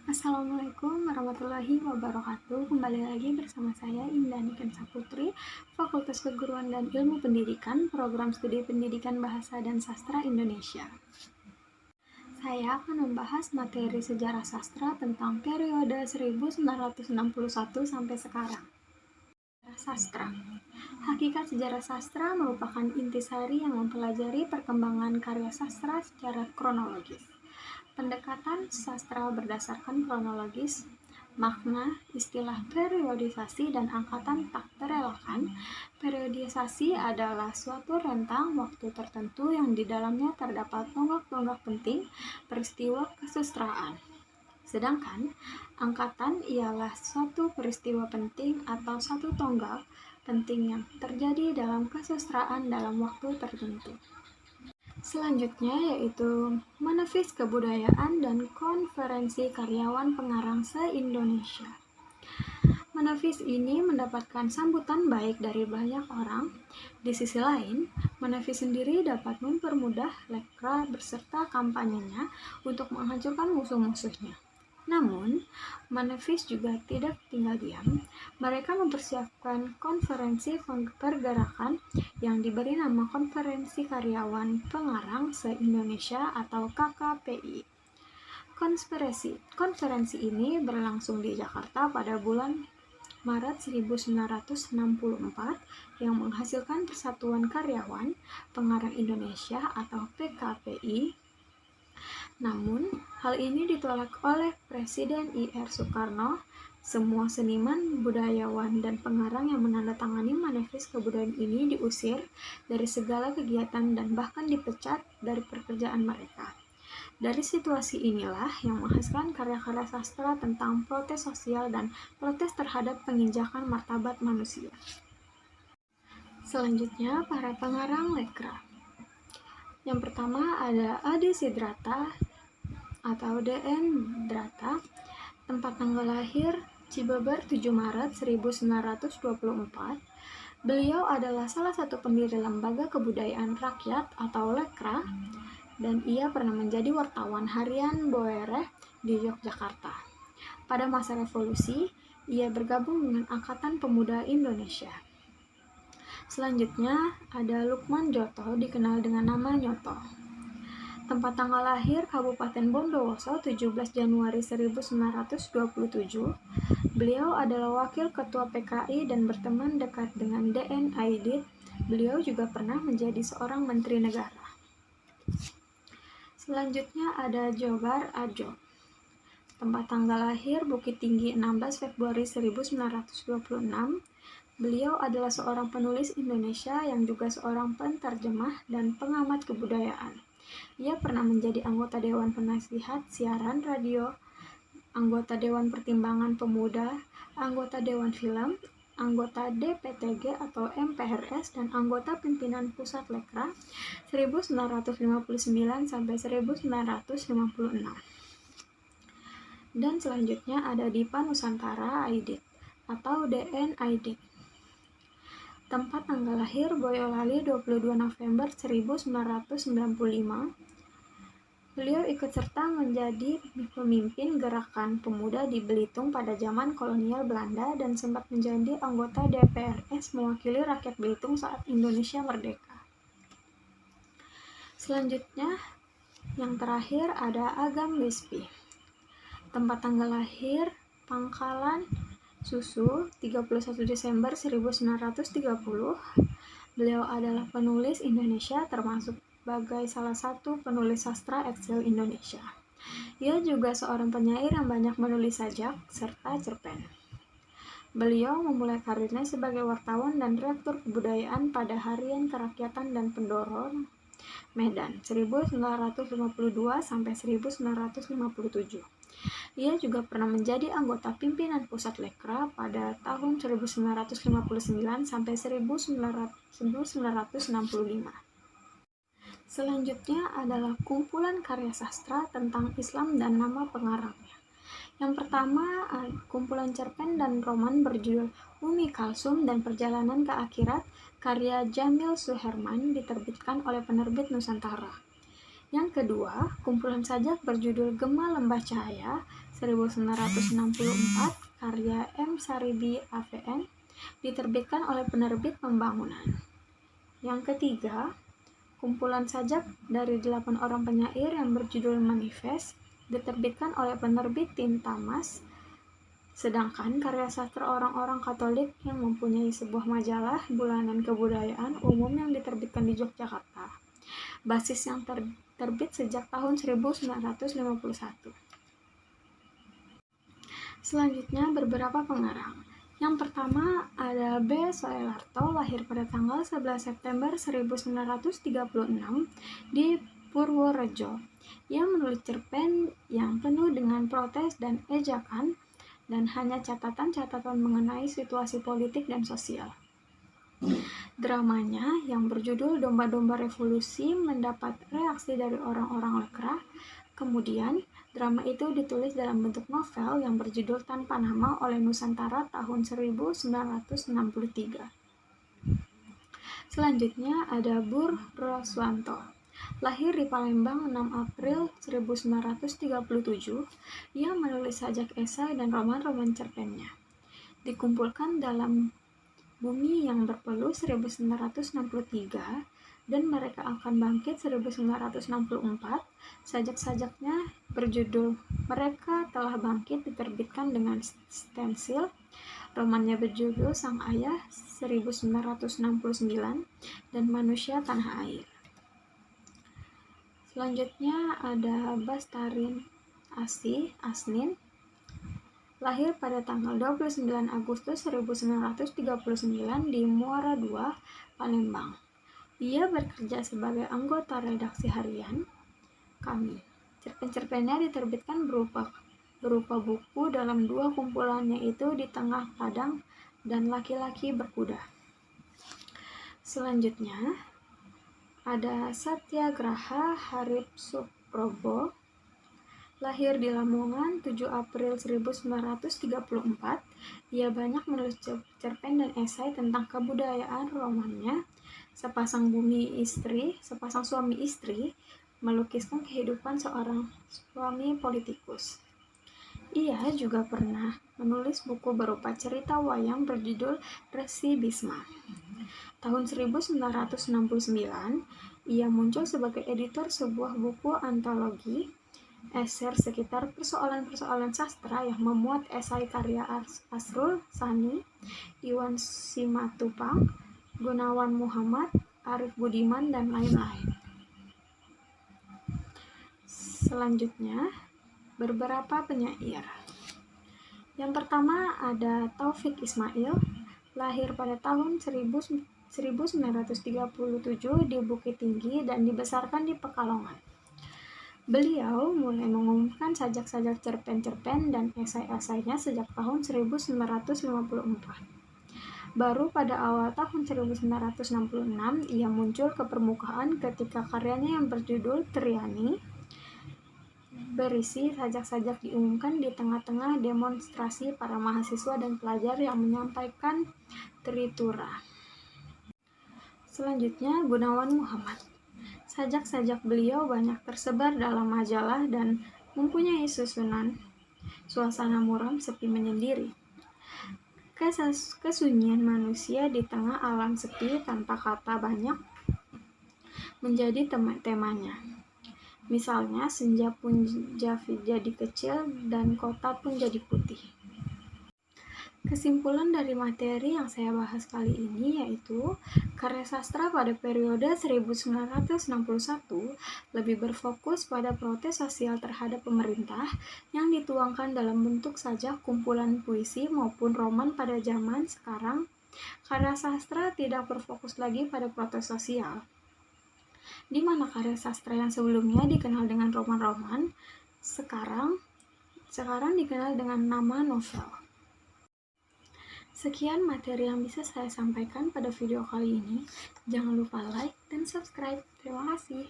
Assalamualaikum warahmatullahi wabarakatuh. Kembali lagi bersama saya Indani Kensa Putri, Fakultas Keguruan dan Ilmu Pendidikan, Program Studi Pendidikan Bahasa dan Sastra Indonesia. Saya akan membahas materi sejarah sastra tentang periode 1961 sampai sekarang. Sastra. Hakikat sejarah sastra merupakan intisari yang mempelajari perkembangan karya sastra secara kronologis. Pendekatan sastra berdasarkan kronologis, makna, istilah periodisasi dan angkatan tak terelakkan. Periodisasi adalah suatu rentang waktu tertentu yang di dalamnya terdapat tonggak-tonggak penting peristiwa kesusastraan. Sedangkan angkatan ialah suatu peristiwa penting atau satu tonggak penting yang terjadi dalam kesusastraan dalam waktu tertentu. Selanjutnya yaitu Manifest Kebudayaan dan Konferensi Karyawan Pengarang se-Indonesia. Manifest ini mendapatkan sambutan baik dari banyak orang. Di sisi lain, Manifest sendiri dapat mempermudah Lekra beserta kampanyenya untuk menghancurkan musuh-musuhnya. Namun, Manifest juga tidak tinggal diam. Mereka mempersiapkan konferensi pergerakan yang diberi nama Konferensi Karyawan Pengarang se-Indonesia atau KKPI. Konferensi ini berlangsung di Jakarta pada bulan Maret 1964 yang menghasilkan Persatuan Karyawan Pengarang Indonesia atau PKPI. Namun, hal ini ditolak oleh Presiden I.R. Soekarno. Semua seniman, budayawan, dan pengarang yang menandatangani Manifest Kebudayaan ini diusir dari segala kegiatan dan bahkan dipecat dari pekerjaan mereka. Dari situasi inilah yang menghasilkan karya-karya sastra tentang protes sosial dan protes terhadap penginjakan martabat manusia. Selanjutnya, para pengarang Lekra. Yang pertama ada Adi Sidrata atau D.N. Drata, tempat tanggal lahir Cibeber 7 Maret 1924. Beliau adalah salah satu pendiri Lembaga Kebudayaan Rakyat atau Lekra, dan ia pernah menjadi wartawan harian Boere di Yogyakarta. Pada masa revolusi, ia bergabung dengan Angkatan Pemuda Indonesia. Selanjutnya ada Lukman Joto, dikenal dengan nama Nyoto. Tempat tanggal lahir Kabupaten Bondowoso 17 Januari 1927. Beliau adalah wakil ketua PKI dan berteman dekat dengan D.N. Aidit. Beliau juga pernah menjadi seorang menteri negara. Selanjutnya ada Djobar Adjo. Tempat tanggal lahir Bukit Tinggi 16 Februari 1926. Beliau adalah seorang penulis Indonesia yang juga seorang penterjemah dan pengamat kebudayaan. Ia pernah menjadi anggota Dewan Penasihat Siaran Radio, anggota Dewan Pertimbangan Pemuda, anggota Dewan Film, anggota DPTG atau MPRS, dan anggota pimpinan Pusat Lekra 1959 sampai 1956. Dan selanjutnya ada Dipa Nusantara Aidit atau DN Aidit. Tempat tanggal lahir Boyolali 22 November 1995. Beliau ikut serta menjadi pemimpin gerakan pemuda di Belitung pada zaman kolonial Belanda dan sempat menjadi anggota DPRS mewakili rakyat Belitung saat Indonesia merdeka. Selanjutnya, yang terakhir ada Agam Lispi. Tempat tanggal lahir Pangkalan Susu 31 Desember 1930. Beliau adalah penulis Indonesia termasuk sebagai salah satu penulis sastra eksil Indonesia. Ia juga seorang penyair yang banyak menulis sajak serta cerpen. Beliau memulai karirnya sebagai wartawan dan redaktur kebudayaan pada Harian Kerakyatan dan Pendorong Medan 1952 sampai 1957. Ia juga pernah menjadi anggota pimpinan Pusat Lekra pada tahun 1959 sampai 1965. Selanjutnya adalah kumpulan karya sastra tentang Islam dan nama pengarangnya. Yang pertama, kumpulan cerpen dan roman berjudul Umi Kalsum dan Perjalanan ke Akhirat karya Jamil Suherman diterbitkan oleh penerbit Nusantara. Yang kedua, kumpulan sajak berjudul Gema Lembah Cahaya 1964, karya M. Saribi AVN, diterbitkan oleh penerbit Pembangunan. Yang ketiga, kumpulan sajak dari 8 orang penyair yang berjudul Manifest, diterbitkan oleh penerbit Tinta Mas. Sedangkan karya sastra orang-orang Katolik yang mempunyai sebuah majalah bulanan kebudayaan umum yang diterbitkan di Yogyakarta. Basis yang terbit sejak tahun 1951. Selanjutnya beberapa pengarang. Yang pertama ada B. Soelarto, lahir pada tanggal 11 September 1936 di Purworejo. Ia menulis cerpen yang penuh dengan protes dan ejakan dan hanya catatan-catatan mengenai situasi politik dan sosial. Dramanya yang berjudul Domba-Domba Revolusi mendapat reaksi dari orang-orang Lekra. Kemudian, drama itu ditulis dalam bentuk novel yang berjudul Tanpa Nama oleh Nusantara tahun 1963. Selanjutnya ada Bur Roswanto. Lahir di Palembang 6 April 1937, ia menulis sajak esai dan roman-roman cerpennya. Dikumpulkan dalam Bumi yang Berpeluh 1963 dan Mereka Akan Bangkit 1964. Sajak-sajaknya berjudul Mereka Telah Bangkit diterbitkan dengan stensil. Romannya berjudul Sang Ayah 1969 dan Manusia Tanah Air. Selanjutnya ada Bastarin Asnin, lahir pada tanggal 29 Agustus 1939 di Muara II, Palembang. Ia bekerja sebagai anggota redaksi harian Kami. Cerpen-cerpennya diterbitkan berupa buku dalam 2 kumpulannya, yaitu Di Tengah Padang dan Laki-laki Berkuda. Selanjutnya ada Satyagraha Harip Suprobo, lahir di Lamongan 7 April 1934. Ia banyak menulis cerpen dan esai tentang kebudayaan. Romannya Sepasang Suami Istri melukiskan kehidupan seorang suami politikus. Ia juga pernah menulis buku berupa cerita wayang berjudul Resi Bisma. Tahun 1969, ia muncul sebagai editor sebuah buku antologi eser sekitar persoalan-persoalan sastra yang memuat esai karya Asrul Sani, Iwan Simatupang, Gunawan Muhammad, Arif Budiman, dan lain-lain. Selanjutnya, beberapa penyair. Yang pertama ada Taufik Ismail, lahir pada tahun 1937 di Bukit Tinggi dan dibesarkan di Pekalongan. Beliau mulai mengumumkan sajak-sajak cerpen-cerpen dan esai-esainya sejak tahun 1954. Baru pada awal tahun 1966 ia muncul ke permukaan ketika karyanya yang berjudul Triani berisi sajak-sajak diumumkan di tengah-tengah demonstrasi para mahasiswa dan pelajar yang menyampaikan tritura. Selanjutnya Gunawan Muhammad. Sajak-sajak beliau banyak tersebar dalam majalah dan mempunyai susunan suasana muram sepi menyendiri. Kesunyian manusia di tengah alam sepi tanpa kata banyak menjadi temanya. Misalnya, senja pun jadi kecil dan kota pun jadi putih. Kesimpulan dari materi yang saya bahas kali ini yaitu karya sastra pada periode 1961 lebih berfokus pada protes sosial terhadap pemerintah yang dituangkan dalam bentuk sajak, kumpulan puisi maupun roman. Pada zaman sekarang, karya sastra tidak berfokus lagi pada protes sosial, di mana karya sastra yang sebelumnya dikenal dengan roman-roman sekarang dikenal dengan nama novel. Sekian materi yang bisa saya sampaikan pada video kali ini. Jangan lupa like dan subscribe. Terima kasih.